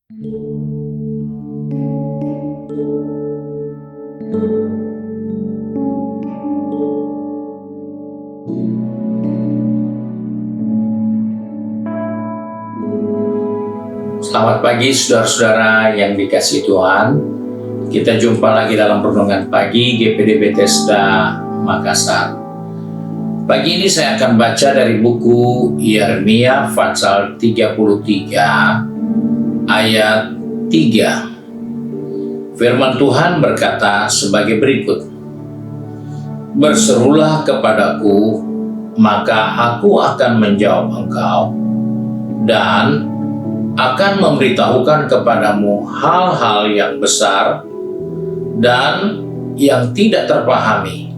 Selamat pagi saudara-saudara yang dikasihi Tuhan. Kita jumpa lagi dalam renungan pagi GPD Bethesda Makassar. Pagi ini saya akan baca dari buku Yeremia pasal 33 ayat 3. Firman Tuhan berkata sebagai berikut. Berserulah kepadaku, maka aku akan menjawab engkau dan akan memberitahukan kepadamu hal-hal yang besar dan yang tidak terpahami,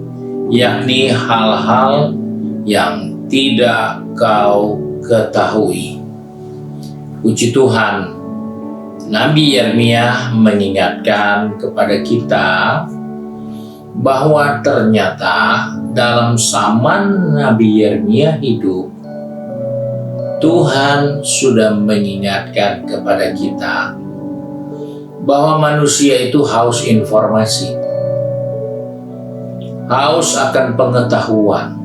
yakni hal-hal yang tidak kau ketahui. Puji Tuhan, Nabi Yeremia mengingatkan kepada kita bahwa ternyata dalam zaman Nabi Yeremia hidup, Tuhan sudah mengingatkan kepada kita bahwa manusia itu haus informasi, haus akan pengetahuan.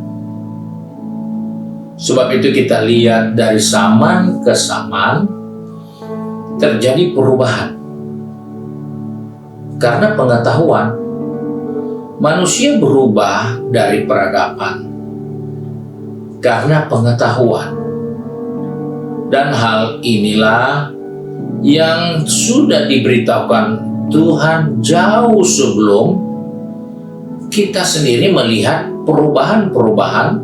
Sebab itu kita lihat dari zaman ke zaman terjadi perubahan. Karena pengetahuan, manusia berubah dari peradaban. Karena pengetahuan. Dan hal inilah yang sudah diberitahukan Tuhan jauh sebelum kita sendiri melihat perubahan-perubahan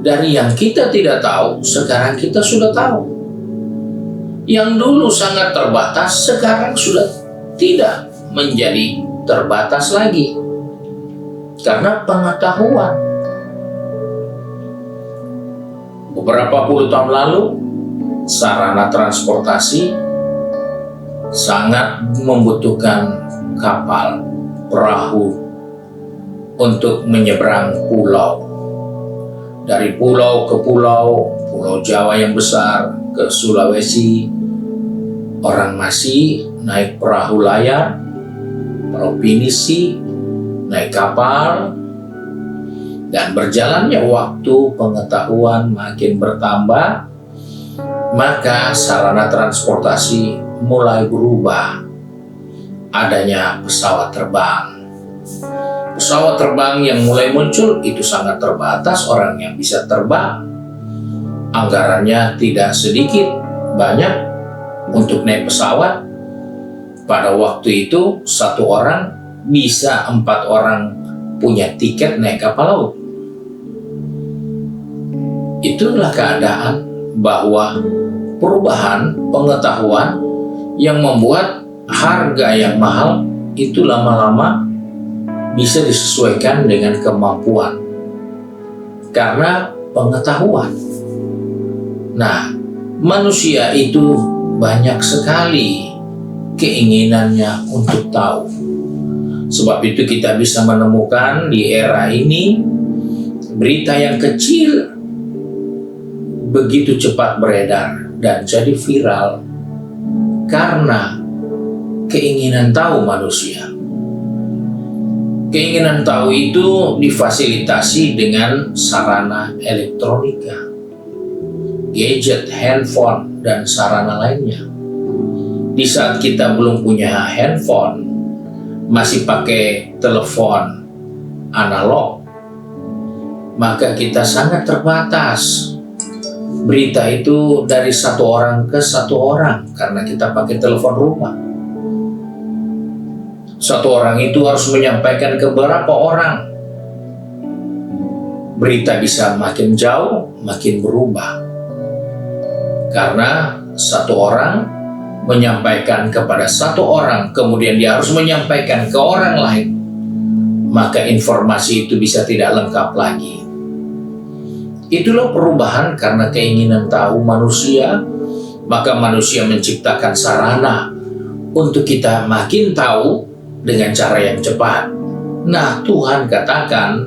dari yang kita tidak tahu, sekarang kita sudah tahu. Yang dulu sangat terbatas, sekarang sudah tidak menjadi terbatas lagi. Karena pengetahuan. Beberapa puluh tahun lalu, sarana transportasi sangat membutuhkan kapal, perahu untuk menyeberang pulau. Dari pulau ke pulau, Pulau Jawa yang besar ke Sulawesi, orang masih naik perahu layar, perahu pinisi, naik kapal, dan berjalannya waktu pengetahuan makin bertambah. Maka sarana transportasi mulai berubah. Adanya pesawat terbang. Pesawat terbang yang mulai muncul itu sangat terbatas orang yang bisa terbang. Anggarannya tidak sedikit, banyak untuk naik pesawat. Pada waktu itu satu orang bisa 4 orang punya tiket naik kapal laut. Itulah keadaan bahwa perubahan pengetahuan yang membuat harga yang mahal itu lama-lama bisa disesuaikan dengan kemampuan karena pengetahuan. Nah, manusia itu banyak sekali keinginannya untuk tahu. Sebab itu kita bisa menemukan di era ini berita yang kecil begitu cepat beredar dan jadi viral karena keinginan tahu manusia. Keinginan tahu itu difasilitasi dengan sarana elektronika, gadget, handphone, dan sarana lainnya. Di saat kita belum punya handphone, masih pakai telepon analog, maka kita sangat terbatas. Berita itu dari satu orang ke satu orang karena kita pakai telepon rumah. Satu orang itu harus menyampaikan ke beberapa orang. Berita bisa makin jauh, makin berubah. Karena satu orang menyampaikan kepada satu orang, kemudian dia harus menyampaikan ke orang lain. Maka informasi itu bisa tidak lengkap lagi. Itulah perubahan karena keinginan tahu manusia, maka manusia menciptakan sarana untuk kita makin tahu dengan cara yang cepat. Nah, Tuhan katakan,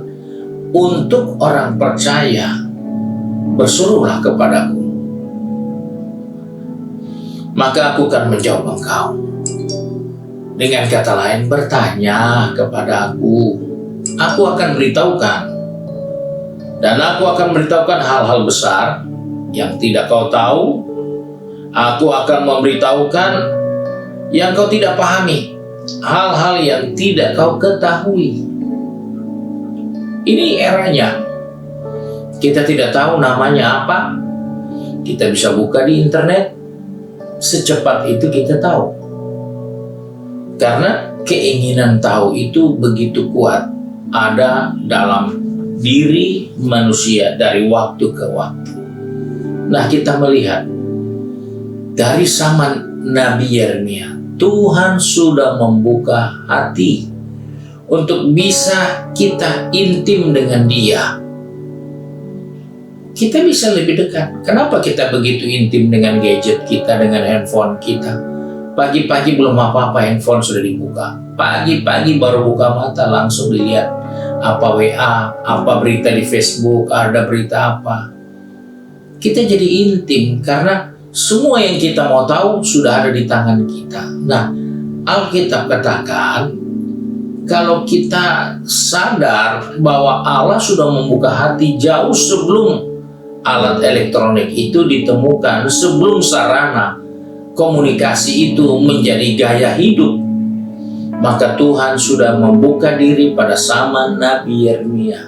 untuk orang percaya, berserulah kepadaku. maka aku akan menjawab engkau. Dengan kata lain, bertanya kepada aku akan beritahukan. Dan aku akan beritahukan hal-hal besar yang tidak kau tahu. Aku akan memberitahukan yang kau tidak pahami, hal-hal yang tidak kau ketahui. Ini eranya. Kita tidak tahu namanya apa. Kita bisa buka di internet. Secepat itu kita tahu. Karena keinginan tahu itu begitu kuat ada dalam diri manusia dari waktu ke waktu. Nah, kita melihat dari zaman Nabi Yeremia, Tuhan sudah membuka hati untuk bisa kita intim dengan Dia. Kita bisa lebih dekat. Kenapa kita begitu intim dengan gadget kita, dengan handphone kita? Pagi-pagi belum apa-apa, handphone sudah dibuka. Pagi-pagi baru buka mata, langsung dilihat apa WA, apa berita di Facebook, ada berita apa. Kita jadi intim karena semua yang kita mau tahu sudah ada di tangan kita. Nah, Alkitab katakan, kalau kita sadar bahwa Allah sudah membuka hati jauh sebelum alat elektronik itu ditemukan, sebelum sarana komunikasi itu menjadi gaya hidup, maka Tuhan sudah membuka diri pada zaman Nabi Yeremia.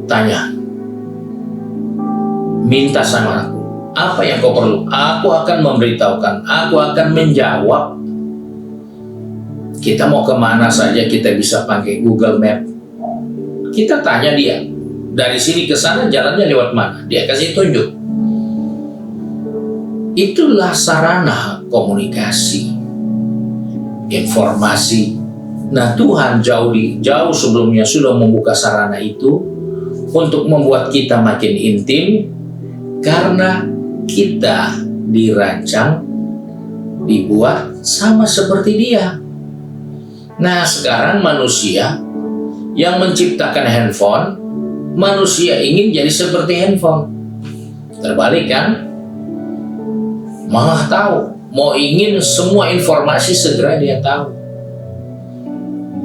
Tanya, minta sama aku, apa yang kau perlu? Aku akan memberitahukan, aku akan menjawab. Kita mau kemana saja kita bisa pakai Google Map. Kita tanya dia, dari sini ke sana jalannya lewat mana? Dia kasih tunjuk. Itulah sarana komunikasi, informasi. Nah, Tuhan jauh sebelumnya sudah membuka sarana itu untuk membuat kita makin intim, karena kita dirancang, dibuat sama seperti Dia. Nah, sekarang manusia yang menciptakan handphone, manusia ingin jadi seperti handphone. Terbalik kan? Malah tahu, mau ingin semua informasi segera dia tahu.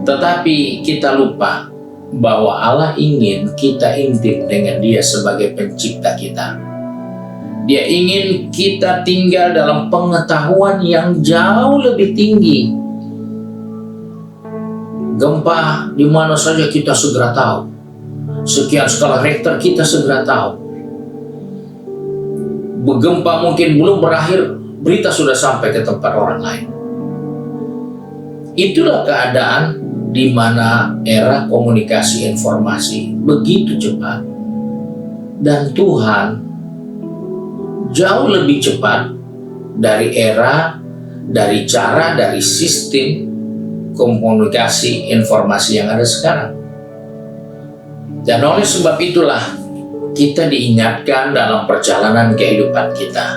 Tetapi kita lupa bahwa Allah ingin kita intim dengan Dia sebagai pencipta kita. Dia ingin kita tinggal dalam pengetahuan yang jauh lebih tinggi. Gempa di mana saja kita segera tahu. Sekian skala Richter kita segera tahu. Gempa mungkin belum berakhir, berita sudah sampai ke tempat orang lain. Itulah keadaan di mana era komunikasi informasi begitu cepat. Dan Tuhan jauh lebih cepat dari cara, dari sistem komunikasi informasi yang ada sekarang. Dan oleh sebab itulah kita diingatkan dalam perjalanan kehidupan kita.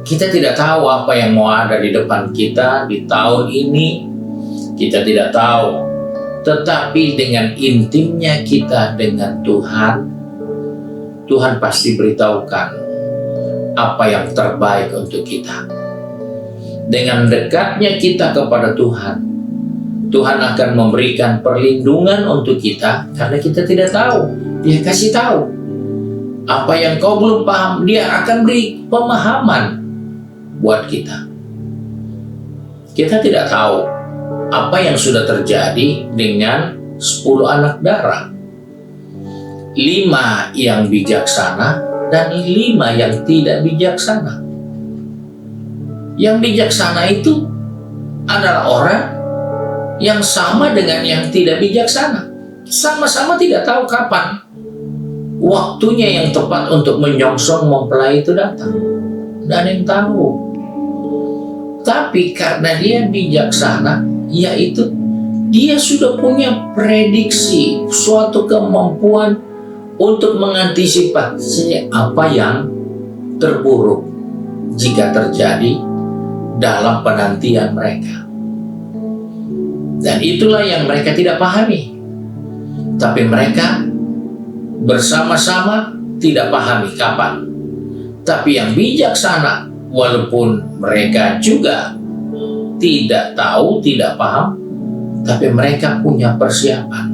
Kita tidak tahu apa yang mau ada di depan kita di tahun ini. Kita tidak tahu. Tetapi dengan intimnya kita dengan Tuhan, Tuhan pasti beritahukan apa yang terbaik untuk kita. Dengan dekatnya kita kepada Tuhan, Tuhan akan memberikan perlindungan untuk kita karena kita tidak tahu. Dia kasih tahu. Apa yang kau belum paham, Dia akan beri pemahaman buat kita. Kita tidak tahu apa yang sudah terjadi dengan 10 anak darah. 5 yang bijaksana dan 5 yang tidak bijaksana. Yang bijaksana itu adalah orang yang sama dengan yang tidak bijaksana. Sama-sama tidak tahu kapan waktunya yang tepat untuk menyongsong mempelai itu datang. Dan yang tahu. Tapi karena dia bijaksana, yaitu dia sudah punya prediksi, suatu kemampuan untuk mengantisipasi apa yang terburuk jika terjadi dalam penantian mereka. Dan itulah yang mereka tidak pahami. Tapi mereka bersama-sama tidak pahami kapan. Tapi yang bijaksana, walaupun mereka juga tidak tahu, tidak paham, tapi mereka punya persiapan.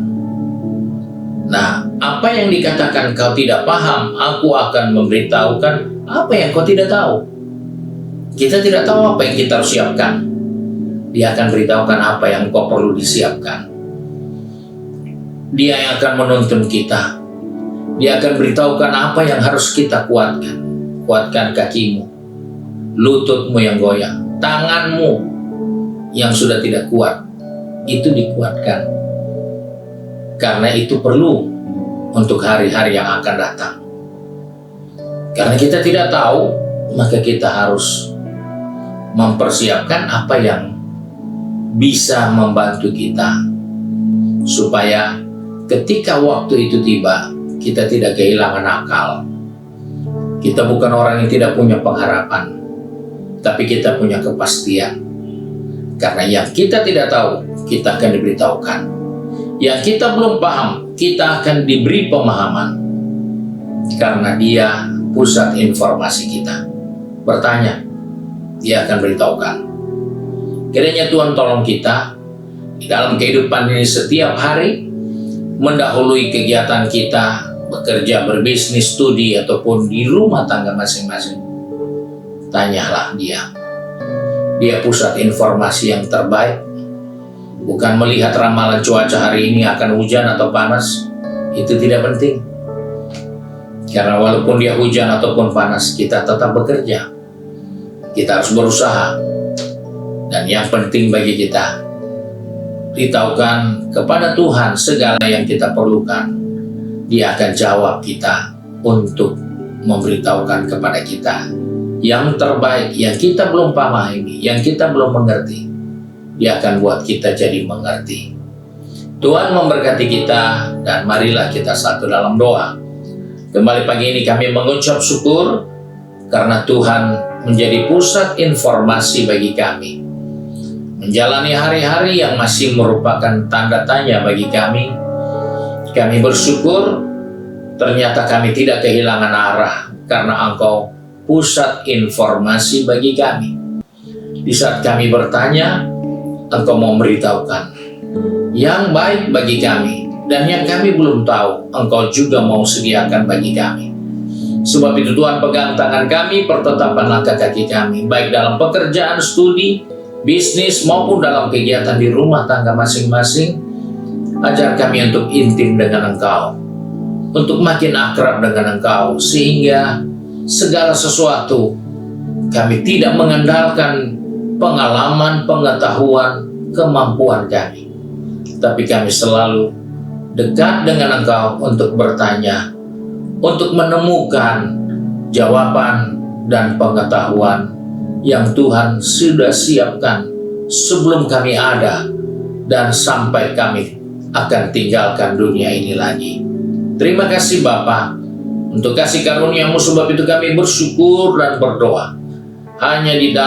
Nah, apa yang dikatakan kau tidak paham, aku akan memberitahukan apa yang kau tidak tahu. Kita tidak tahu apa yang kita harus siapkan. Dia akan beritahukan apa yang kau perlu disiapkan. Dia yang akan menuntun kita. Dia akan beritahukan apa yang harus kita kuatkan. Kuatkan kakimu, lututmu yang goyang, tanganmu yang sudah tidak kuat, itu dikuatkan. Karena itu perlu untuk hari-hari yang akan datang. Karena kita tidak tahu, maka kita harus mempersiapkan apa yang bisa membantu kita, supaya ketika waktu itu tiba, kita tidak kehilangan akal. Kita bukan orang yang tidak punya pengharapan, tapi kita punya kepastian. Karena yang kita tidak tahu, kita akan diberitahukan. Yang kita belum paham, kita akan diberi pemahaman. Karena dia pusat informasi kita. Bertanya, dia akan beritahukan. Kiranya Tuhan tolong kita di dalam kehidupan ini setiap hari, mendahului kegiatan kita, bekerja, berbisnis, studi, ataupun di rumah tangga masing-masing. Tanyalah dia. Dia pusat informasi yang terbaik. Bukan melihat ramalan cuaca hari ini akan hujan atau panas. Itu tidak penting. Karena walaupun dia hujan ataupun panas, kita tetap bekerja. Kita harus berusaha. Dan yang penting bagi kita, beritahukan kepada Tuhan segala yang kita perlukan. Dia akan jawab kita untuk memberitahukan kepada kita yang terbaik, yang kita belum pahami, yang kita belum mengerti. Dia akan buat kita jadi mengerti. Tuhan memberkati kita, dan marilah kita satu dalam doa. Kembali pagi ini kami mengucap syukur karena Tuhan menjadi pusat informasi bagi kami. Menjalani hari-hari yang masih merupakan tanda tanya bagi kami. Kami bersyukur ternyata kami tidak kehilangan arah karena Engkau pusat informasi bagi kami. Di saat kami bertanya, Engkau mau memberitahukan yang baik bagi kami, dan yang kami belum tahu, Engkau juga mau sediakan bagi kami. Sebab itu Tuhan, pegang tangan kami, pertetapan langkah kaki kami, baik dalam pekerjaan, studi, bisnis, maupun dalam kegiatan di rumah tangga masing-masing. Ajar kami untuk intim dengan Engkau, untuk makin akrab dengan Engkau, sehingga segala sesuatu kami tidak mengandalkan pengalaman, pengetahuan, kemampuan kami, tapi kami selalu dekat dengan Engkau untuk bertanya, untuk menemukan jawaban dan pengetahuan yang Tuhan sudah siapkan sebelum kami ada dan sampai kami akan tinggalkan dunia ini lagi. Terima kasih Bapa untuk kasih karunia-Mu, sebab itu kami bersyukur dan berdoa hanya di dalam